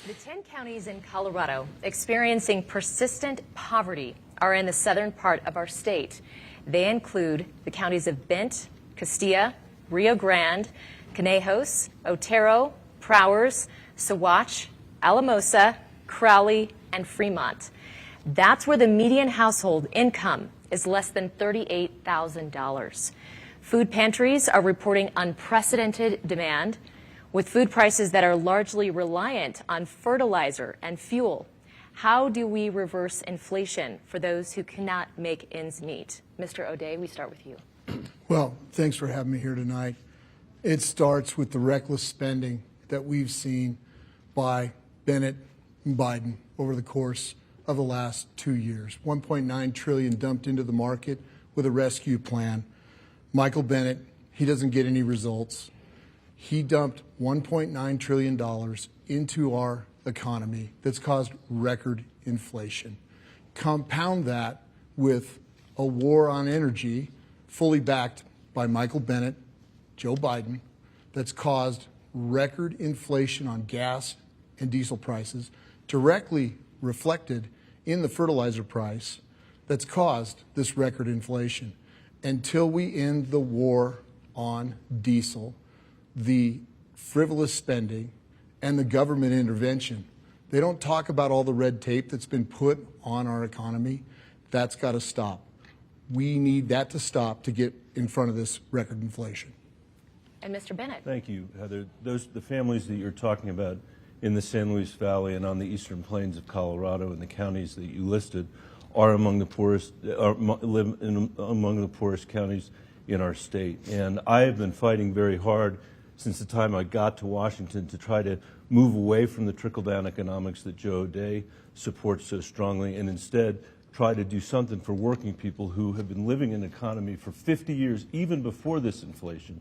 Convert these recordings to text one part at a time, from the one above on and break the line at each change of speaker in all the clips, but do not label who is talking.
The 10 counties in Colorado experiencing persistent poverty are in the southern part of our state. They include the counties of Bent, Castilla, Rio Grande, Conejos, Otero, Prowers, Saguache, Alamosa, Crowley, and Fremont. That's where the median household income is less than $38,000. Food pantries are reporting unprecedented demand, with food prices that are largely reliant on fertilizer and fuel. How do we reverse inflation for those who cannot make ends meet? Mr. O'Dea, we start with you.
Well, thanks for having me here tonight. It starts with the reckless spending that we've seen by Bennet and Biden over the course of the last 2 years. $1.9 trillion dumped into the market with a rescue plan. Michael Bennet, he doesn't get any results. He dumped $1.9 trillion into our economy that's caused record inflation. Compound that with a war on energy fully backed by Michael Bennet, Joe Biden, that's caused record inflation on gas and diesel prices, directly reflected in the fertilizer price that's caused this record inflation. Until we end the war on diesel, the frivolous spending, and the government intervention, they don't talk about all the red tape that's been put on our economy. That's got to stop. We need that to stop to get in front of this record inflation.
And Mr. Bennet.
Thank you, Heather. The families that you're talking about in the San Luis Valley and on the eastern plains of Colorado and the counties that you listed are among the poorest, live among the poorest counties in our state. And I have been fighting very hard since the time I got to Washington to try to move away from the trickle-down economics that Joe O'Dea supports so strongly and instead try to do something for working people who have been living in an economy for 50 years, even before this inflation,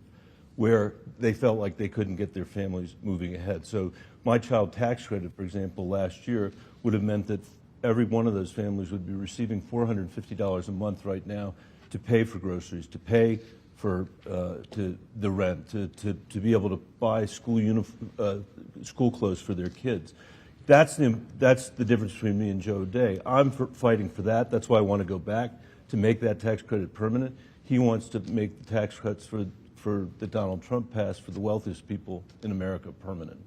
where they felt like they couldn't get their families moving ahead. So my child tax credit, for example, last year would have meant that every one of those families would be receiving $450 a month right now to pay for groceries, to pay for the rent, to be able to buy school clothes for their kids. That's the difference between me and Joe O'Dea. I'm fighting for that. That's why I want to go back to make that tax credit permanent. He wants to make the tax cuts for that Donald Trump passed for the wealthiest people in America permanent.